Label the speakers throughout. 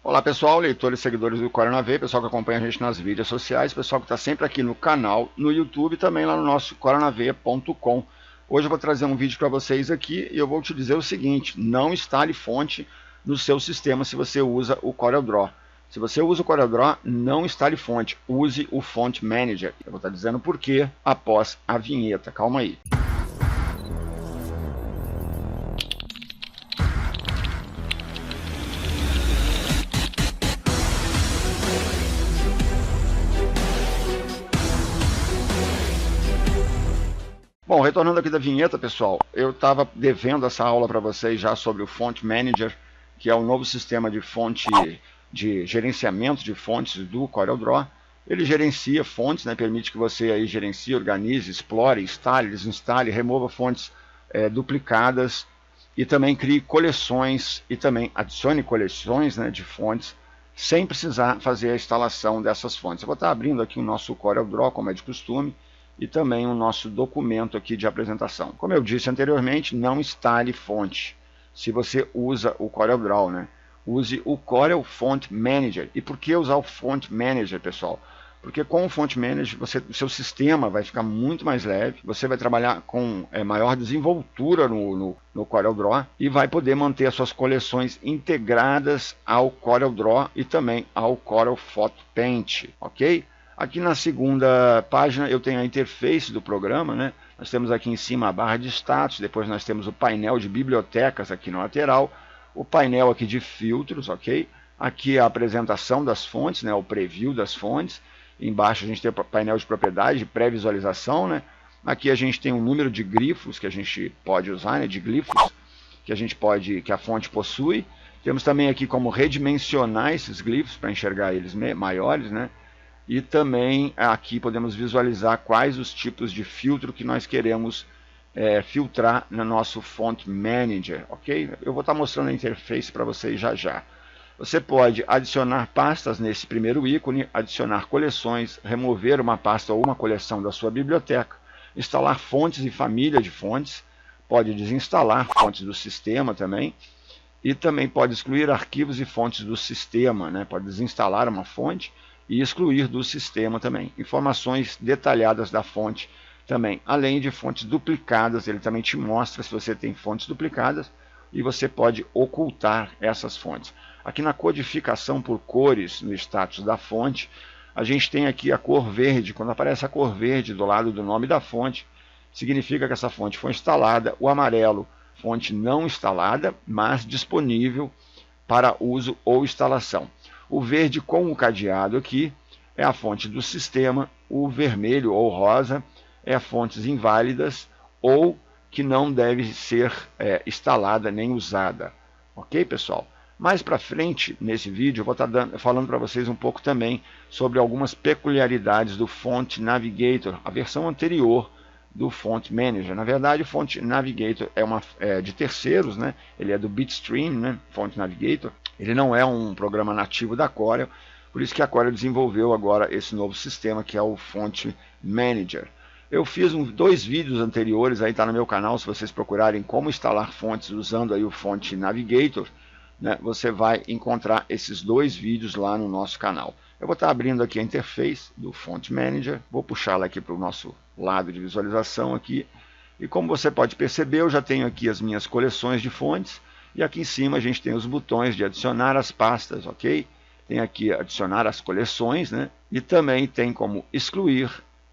Speaker 1: Olá pessoal, leitores e seguidores do Coronavê, pessoal que acompanha a gente nas mídias sociais, pessoal que está sempre aqui no canal, no YouTube e também lá no nosso coronavê.com. Hoje eu vou trazer um vídeo para vocês aqui e eu vou te dizer o seguinte: não instale fonte no seu sistema se você usa o CorelDRAW. Se você usa o CorelDRAW, não instale fonte, use o Font Manager. Eu vou estar dizendo por quê após a vinheta, calma aí. Bom, retornando aqui da vinheta, pessoal, eu estava devendo essa aula para vocês já sobre o Font Manager, que é o novo sistema de fonte de gerenciamento de fontes do CorelDRAW. Ele gerencia fontes, né, permite que você aí gerencie, organize, explore, instale, desinstale, remova fontes duplicadas e também crie coleções e também adicione coleções, né, de fontes sem precisar fazer a instalação dessas fontes. Eu vou estar abrindo aqui o nosso CorelDRAW, como é de costume, e também o nosso documento aqui de apresentação. Como eu disse anteriormente, não instale fonte se você usa o CorelDRAW, né? Use o Corel Font Manager. E por que usar o Font Manager, pessoal? Porque com o Font Manager, o seu sistema vai ficar muito mais leve, você vai trabalhar com maior desenvoltura no CorelDRAW e vai poder manter as suas coleções integradas ao CorelDRAW e também ao Corel Photo Paint, ok? Aqui na segunda página eu tenho a interface do programa, né? Nós temos aqui em cima a barra de status, depois nós temos o painel de bibliotecas aqui na lateral, o painel aqui de filtros, ok? Aqui a apresentação das fontes, né? O preview das fontes. Embaixo a gente tem o painel de propriedades, de pré-visualização, né? Aqui a gente tem um número de grifos que a gente pode usar, né? De glifos que a fonte possui. Temos também aqui como redimensionar esses glifos para enxergar eles maiores, né? E também aqui podemos visualizar quais os tipos de filtro que nós queremos filtrar no nosso Font Manager, ok? Eu vou estar mostrando a interface para vocês já já. Você pode adicionar pastas nesse primeiro ícone, adicionar coleções, remover uma pasta ou uma coleção da sua biblioteca, instalar fontes e família de fontes, pode desinstalar fontes do sistema também, e também pode excluir arquivos e fontes do sistema, né? Pode desinstalar uma fonte e excluir do sistema também. Informações detalhadas da fonte também, além de fontes duplicadas, ele também te mostra se você tem fontes duplicadas e você pode ocultar essas fontes. Aqui na codificação por cores, no status da fonte, a gente tem aqui a cor verde. Quando aparece a cor verde do lado do nome da fonte, significa que essa fonte foi instalada. O amarelo, fonte não instalada, mas disponível para uso ou instalação. O verde com o cadeado aqui é a fonte do sistema, o vermelho ou rosa é fontes inválidas ou que não deve ser instalada nem usada. Ok, pessoal? Mais para frente, nesse vídeo, eu vou estar falando para vocês um pouco também sobre algumas peculiaridades do Font Navigator, a versão anterior do Font Manager. Na verdade, o Font Navigator é de terceiros, né? Ele é do Bitstream, né? Font Navigator. Ele não é um programa nativo da Corel, por isso que a Corel desenvolveu agora esse novo sistema que é o Font Manager. Eu fiz dois vídeos anteriores, aí está no meu canal, se vocês procurarem como instalar fontes usando aí o Font Navigator, né, você vai encontrar esses dois vídeos lá no nosso canal. Eu vou estar abrindo aqui a interface do Font Manager, vou puxá-la aqui para o nosso lado de visualização aqui, e como você pode perceber, eu já tenho aqui as minhas coleções de fontes, e aqui em cima a gente tem os botões de adicionar as pastas, ok? Tem aqui adicionar as coleções, né? E também tem como excluir,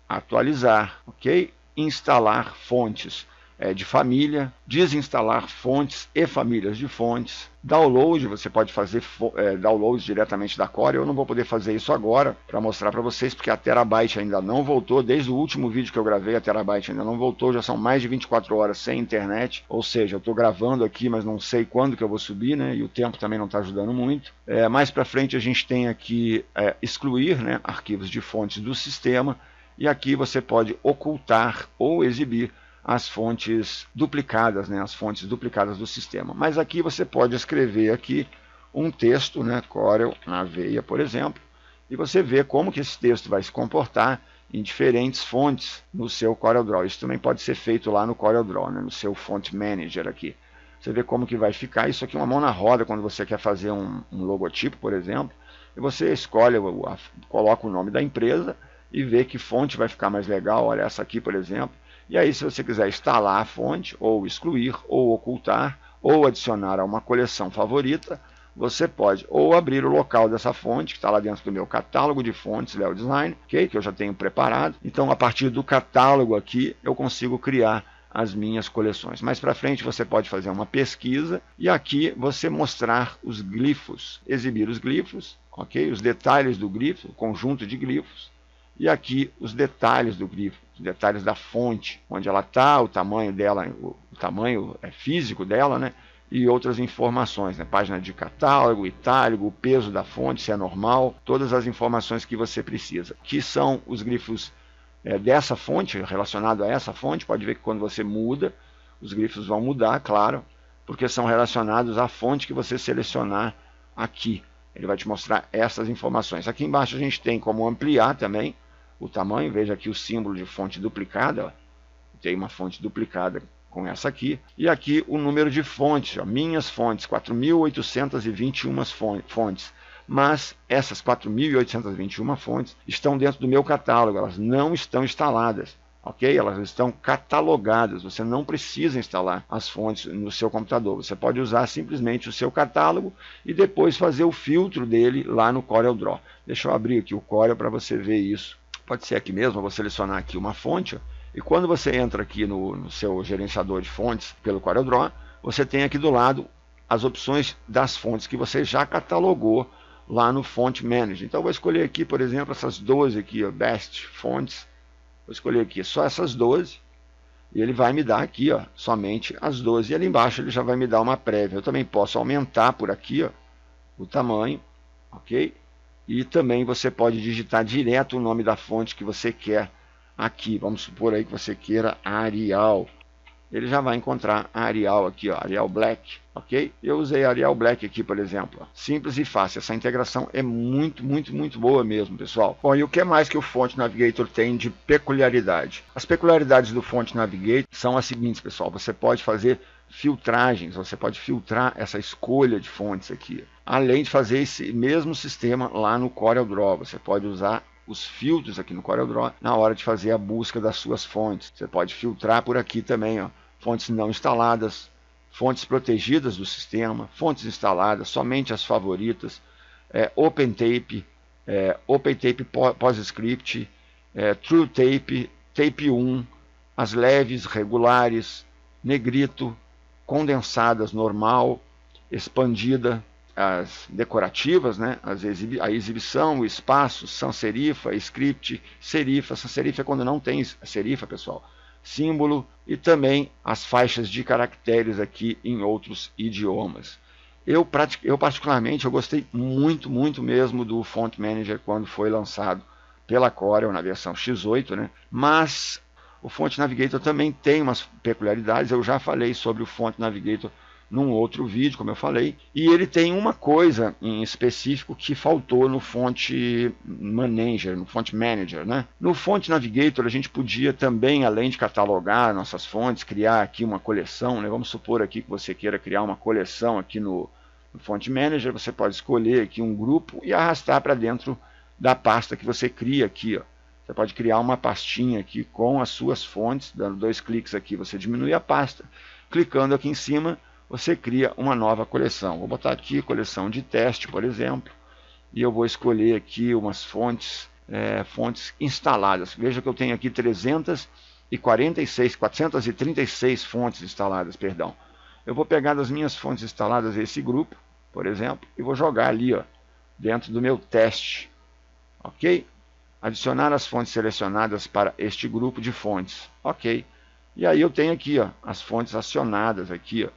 Speaker 1: atualizar, ok? Instalar fontes de família, desinstalar fontes e famílias de fontes, download, você pode fazer downloads diretamente da Corel. Eu não vou poder fazer isso agora para mostrar para vocês, porque a Terabyte ainda não voltou, desde o último vídeo que eu gravei a Terabyte ainda não voltou, já são mais de 24 horas sem internet, ou seja, eu estou gravando aqui, mas não sei quando que eu vou subir, né? E o tempo também não está ajudando muito. Mais para frente a gente tem aqui excluir, né, arquivos de fontes do sistema, e aqui você pode ocultar ou exibir as fontes duplicadas, né, as fontes duplicadas do sistema. Mas aqui você pode escrever aqui um texto, né, Corel na veia, por exemplo, e você vê como que esse texto vai se comportar em diferentes fontes no seu CorelDRAW. Isso também pode ser feito lá no CorelDRAW, né, no seu Font Manager aqui. Você vê como que vai ficar. Isso aqui é uma mão na roda quando você quer fazer um logotipo, por exemplo. E você escolhe, coloca o nome da empresa e vê que fonte vai ficar mais legal. Olha essa aqui, por exemplo. E aí, se você quiser instalar a fonte, ou excluir, ou ocultar, ou adicionar a uma coleção favorita, você pode ou abrir o local dessa fonte, que está lá dentro do meu catálogo de fontes Léo Design, okay? Que eu já tenho preparado. Então, a partir do catálogo aqui, eu consigo criar as minhas coleções. Mais para frente você pode fazer uma pesquisa e aqui você mostrar os glifos, exibir os glifos, ok? Os detalhes do glifo, o conjunto de glifos, e aqui os detalhes do glifo, os detalhes da fonte, onde ela está, o tamanho dela, o tamanho físico dela, né? E outras informações, né? Página de catálogo, itálico, o peso da fonte, se é normal, todas as informações que você precisa, que são os glifos dessa fonte, relacionado a essa fonte. Pode ver que quando você muda, os glifos vão mudar, claro, porque são relacionados à fonte que você selecionar aqui. Ele vai te mostrar essas informações. Aqui embaixo a gente tem como ampliar também o tamanho. Veja aqui o símbolo de fonte duplicada. Ó. Tem uma fonte duplicada com essa aqui. E aqui o número de fontes, ó, minhas fontes, 4.821 fontes. Mas essas 4.821 fontes estão dentro do meu catálogo, elas não estão instaladas, ok? Elas estão catalogadas, você não precisa instalar as fontes no seu computador, você pode usar simplesmente o seu catálogo e depois fazer o filtro dele lá no CorelDRAW. Deixa eu abrir aqui o Corel para você ver isso. Pode ser aqui mesmo, eu vou selecionar aqui uma fonte, ó, e quando você entra aqui no seu gerenciador de fontes pelo CorelDRAW, você tem aqui do lado as opções das fontes que você já catalogou lá no Font Manager. Então eu vou escolher aqui, por exemplo, essas 12 aqui, ó, Best Fonts. Vou escolher aqui só essas 12 e ele vai me dar aqui, ó, somente as 12. E ali embaixo ele já vai me dar uma prévia. Eu também posso aumentar por aqui, ó, o tamanho, ok? E também você pode digitar direto o nome da fonte que você quer aqui. Vamos supor aí que você queira Arial. Ele já vai encontrar a Arial aqui, ó, Arial Black, ok? Eu usei a Arial Black aqui, por exemplo. Ó. Simples e fácil. Essa integração é muito boa mesmo, pessoal. Bom, e o que mais que o Font Navigator tem de peculiaridade? As peculiaridades do Font Navigator são as seguintes, pessoal. Você pode fazer filtragens, você pode filtrar essa escolha de fontes aqui. Além de fazer esse mesmo sistema lá no CorelDRAW, você pode usar os filtros aqui no CorelDRAW na hora de fazer a busca das suas fontes. Você pode filtrar por aqui também, ó, fontes não instaladas, fontes protegidas do sistema, fontes instaladas, somente as favoritas, OpenTape, OpenTape PostScript, TrueTape, Tape 1, as leves, regulares, negrito, condensadas, normal, expandida, as decorativas, né? A exibição, o espaço, sans serifa, script, serifa. Sans serifa é quando não tem serifa, pessoal. Símbolo e também as faixas de caracteres aqui em outros idiomas. Eu particularmente, eu gostei muito mesmo do Font Manager quando foi lançado pela Corel na versão X8, né? Mas o Font Navigator também tem umas peculiaridades. Eu já falei sobre o Font Navigator num outro vídeo, como eu falei, e ele tem uma coisa em específico que faltou no Font Manager, né? No Font Navigator a gente podia também, além de catalogar nossas fontes, criar aqui uma coleção, né? Vamos supor aqui que você queira criar uma coleção aqui no Font Manager, você pode escolher aqui um grupo e arrastar para dentro da pasta que você cria aqui, ó. Você pode criar uma pastinha aqui com as suas fontes, dando 2 cliques aqui, você diminui a pasta, clicando aqui em cima, você cria uma nova coleção. Vou botar aqui coleção de teste, por exemplo, e eu vou escolher aqui umas fontes instaladas. Veja que eu tenho aqui 436 fontes instaladas, perdão. Eu vou pegar das minhas fontes instaladas esse grupo, por exemplo, e vou jogar ali, ó, dentro do meu teste, ok? Adicionar as fontes selecionadas para este grupo de fontes, ok? E aí eu tenho aqui, ó, as fontes acionadas aqui, ó,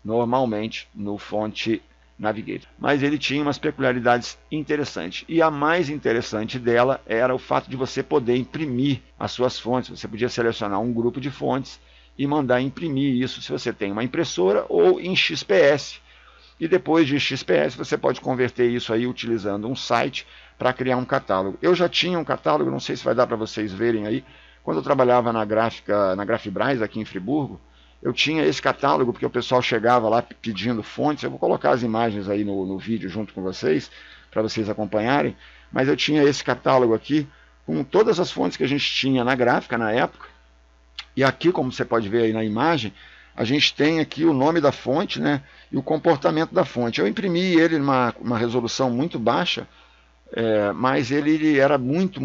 Speaker 1: normalmente no Font Navigator. Mas ele tinha umas peculiaridades interessantes. E a mais interessante dela era o fato de você poder imprimir as suas fontes. Você podia selecionar um grupo de fontes e mandar imprimir isso se você tem uma impressora ou em XPS. E depois de XPS você pode converter isso aí utilizando um site para criar um catálogo. Eu já tinha um catálogo, não sei se vai dar para vocês verem aí. Quando eu trabalhava na Grafibras aqui em Friburgo, eu tinha esse catálogo, porque o pessoal chegava lá pedindo fontes. Eu vou colocar as imagens aí no vídeo junto com vocês, para vocês acompanharem. Mas eu tinha esse catálogo aqui, com todas as fontes que a gente tinha na gráfica na época. E aqui, como você pode ver aí na imagem, a gente tem aqui o nome da fonte, né, e o comportamento da fonte. Eu imprimi ele numa resolução muito baixa, mas ele era muito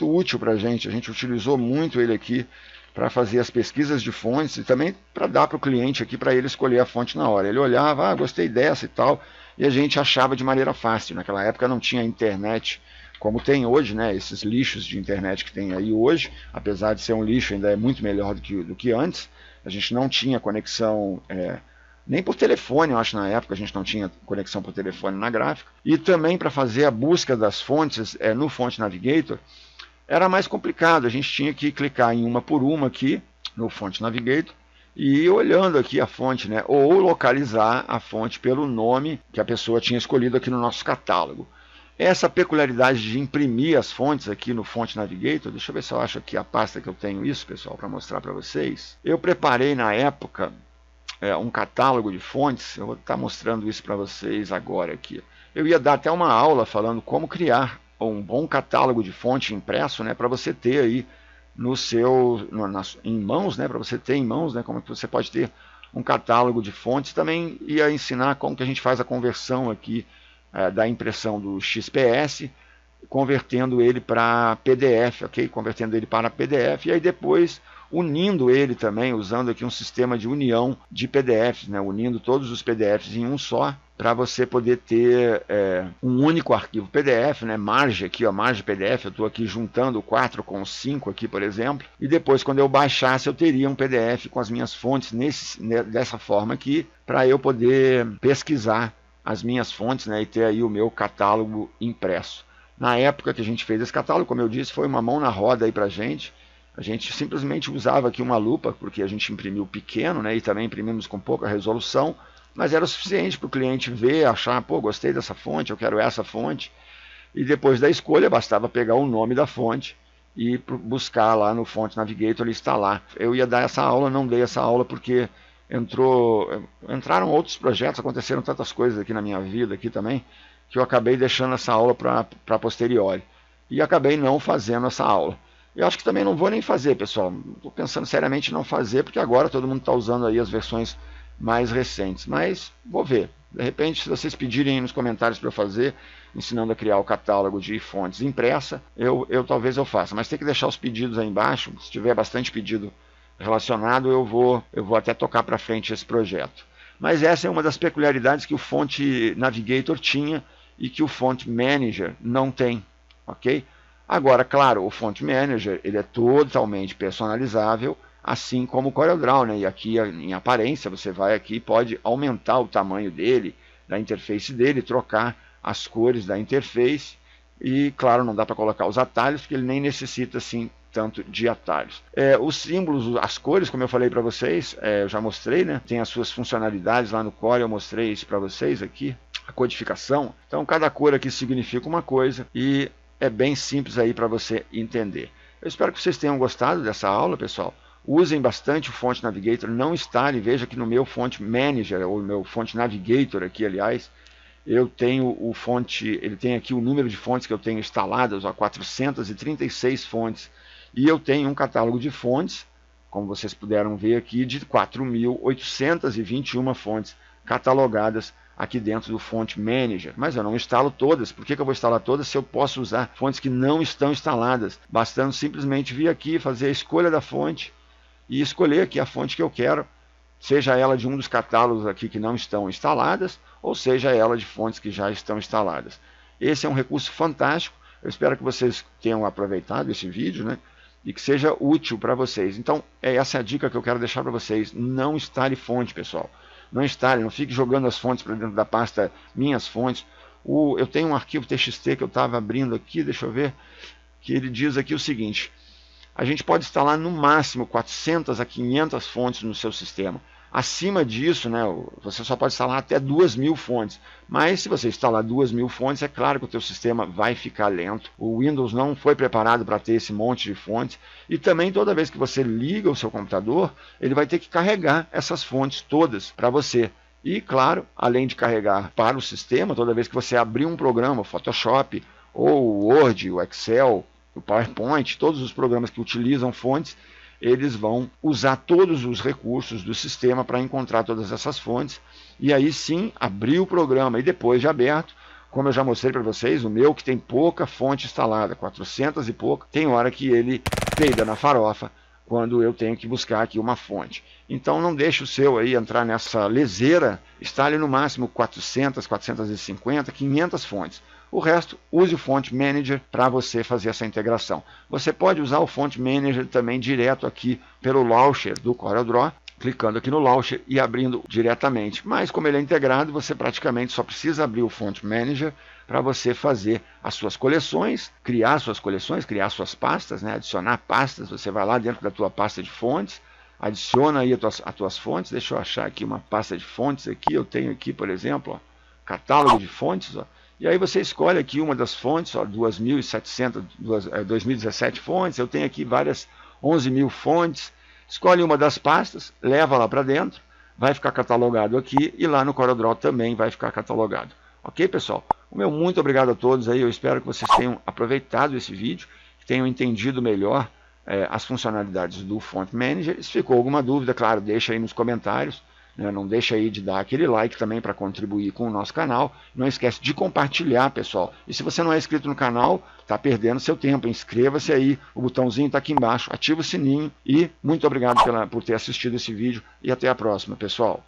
Speaker 1: útil para a gente. A gente utilizou muito ele aqui para fazer as pesquisas de fontes e também para dar para o cliente aqui, para ele escolher a fonte na hora. Ele olhava, gostei dessa e tal, e a gente achava de maneira fácil. Naquela época não tinha internet como tem hoje, né, esses lixos de internet que tem aí hoje, apesar de ser um lixo, ainda é muito melhor do que antes. A gente não tinha conexão, nem por telefone, eu acho, na época a gente não tinha conexão por telefone na gráfica. E também para fazer a busca das fontes no Font Navigator, era mais complicado. A gente tinha que clicar em uma por uma aqui, no Font Navigator, e ir olhando aqui a fonte, né, ou localizar a fonte pelo nome que a pessoa tinha escolhido aqui no nosso catálogo. Essa peculiaridade de imprimir as fontes aqui no Font Navigator, deixa eu ver se eu acho aqui a pasta que eu tenho isso, pessoal, para mostrar para vocês. Eu preparei na época um catálogo de fontes, eu vou estar mostrando isso para vocês agora aqui. Eu ia dar até uma aula falando como criar um bom catálogo de fonte impresso, né, para você ter aí em mãos, né, para você ter em mãos, né, como que você pode ter um catálogo de fontes. Também ia ensinar como que a gente faz a conversão aqui da impressão do XPS, convertendo ele para PDF, ok? Convertendo ele para PDF, e aí depois unindo ele também, usando aqui um sistema de união de PDFs, né? Unindo todos os PDFs em um só, para você poder ter um único arquivo PDF, né? Margem aqui, ó, margem PDF, eu estou aqui juntando 4 com 5 aqui, por exemplo, e depois quando eu baixasse eu teria um PDF com as minhas fontes dessa forma aqui, para eu poder pesquisar as minhas fontes, né, e ter aí o meu catálogo impresso. Na época que a gente fez esse catálogo, como eu disse, foi uma mão na roda aí pra gente. A gente simplesmente usava aqui uma lupa, porque a gente imprimiu pequeno, né, e também imprimimos com pouca resolução, mas era o suficiente para o cliente ver, achar, pô, gostei dessa fonte, eu quero essa fonte. E depois da escolha, bastava pegar o nome da fonte e buscar lá no Font Navigator e instalar. Eu ia dar essa aula, não dei essa aula porque entraram outros projetos, aconteceram tantas coisas aqui na minha vida aqui também, que eu acabei deixando essa aula para posteriori. E acabei não fazendo essa aula. Eu acho que também não vou nem fazer, pessoal. Estou pensando seriamente em não fazer, porque agora todo mundo está usando aí as versões mais recentes. Mas vou ver. De repente, se vocês pedirem aí nos comentários para eu fazer, ensinando a criar o catálogo de fontes impressa, talvez eu faça. Mas tem que deixar os pedidos aí embaixo. Se tiver bastante pedido relacionado, eu vou até tocar para frente esse projeto. Mas essa é uma das peculiaridades que o Font Navigator tinha e que o Font Manager não tem, ok? Agora, claro, o Font Manager ele é totalmente personalizável, assim como o CorelDRAW, né? E aqui em aparência você vai aqui e pode aumentar o tamanho dele, da interface dele, trocar as cores da interface e, claro, não dá para colocar os atalhos porque ele nem necessita assim tanto de atalhos. Os símbolos, as cores, como eu falei para vocês, eu já mostrei, né? Tem as suas funcionalidades lá no Core, eu mostrei isso para vocês aqui, a codificação. Então cada cor aqui significa uma coisa e é bem simples aí para você entender. Eu espero que vocês tenham gostado dessa aula, pessoal. Usem bastante o Font Navigator, não instalem, veja que no meu Font Manager, ou no meu Font Navigator aqui, aliás, eu tenho o fonte, ele tem aqui o número de fontes que eu tenho instaladas, 436 fontes. E eu tenho um catálogo de fontes, como vocês puderam ver aqui, de 4.821 fontes catalogadas aqui dentro do Font Manager. Mas eu não instalo todas. Por que eu vou instalar todas se eu posso usar fontes que não estão instaladas? Bastando simplesmente vir aqui, fazer a escolha da fonte e escolher aqui a fonte que eu quero, seja ela de um dos catálogos aqui que não estão instaladas, ou seja ela de fontes que já estão instaladas. Esse é um recurso fantástico. Eu espero que vocês tenham aproveitado esse vídeo, né? E que seja útil para vocês. Então, essa é a dica que eu quero deixar para vocês. Não instale fonte, pessoal. Não instale, não fique jogando as fontes para dentro da pasta Minhas Fontes. Eu tenho um arquivo TXT que eu estava abrindo aqui, deixa eu ver, que ele diz aqui o seguinte: a gente pode instalar no máximo 400 a 500 fontes no seu sistema. Acima disso, né, você só pode instalar até 2.000 fontes. Mas se você instalar 2.000 fontes, é claro que o teu sistema vai ficar lento. O Windows não foi preparado para ter esse monte de fontes. E também toda vez que você liga o seu computador, ele vai ter que carregar essas fontes todas para você. E claro, além de carregar para o sistema, toda vez que você abrir um programa, o Photoshop, ou o Word, o Excel, o PowerPoint, todos os programas que utilizam fontes, eles vão usar todos os recursos do sistema para encontrar todas essas fontes, e aí sim abrir o programa, e depois de aberto, como eu já mostrei para vocês, o meu que tem pouca fonte instalada, 400 e pouco, tem hora que ele peida na farofa, quando eu tenho que buscar aqui uma fonte. Então não deixe o seu aí entrar nessa leseira, instale no máximo 400, 450, 500 fontes. O resto, use o Font Manager para você fazer essa integração. Você pode usar o Font Manager também direto aqui pelo Launcher do CorelDRAW, clicando aqui no Launcher e abrindo diretamente. Mas como ele é integrado, você praticamente só precisa abrir o Font Manager para você fazer as suas coleções, criar suas pastas, né? Adicionar pastas. Você vai lá dentro da tua pasta de fontes, adiciona aí as tuas fontes. Deixa eu achar aqui uma pasta de fontes aqui. Eu tenho aqui, por exemplo, ó, catálogo de fontes, ó. E aí você escolhe aqui uma das fontes, 2017 fontes, eu tenho aqui várias 11.000 fontes, escolhe uma das pastas, leva lá para dentro, vai ficar catalogado aqui e lá no CorelDRAW também vai ficar catalogado. Ok, pessoal? O meu muito obrigado a todos aí, eu espero que vocês tenham aproveitado esse vídeo, que tenham entendido melhor as funcionalidades do Font Manager. Se ficou alguma dúvida, claro, deixa aí nos comentários. Não deixa aí de dar aquele like também para contribuir com o nosso canal. Não esquece de compartilhar, pessoal. E se você não é inscrito no canal, está perdendo seu tempo. Inscreva-se aí, o botãozinho está aqui embaixo. Ativa o sininho e muito obrigado por ter assistido esse vídeo. E até a próxima, pessoal.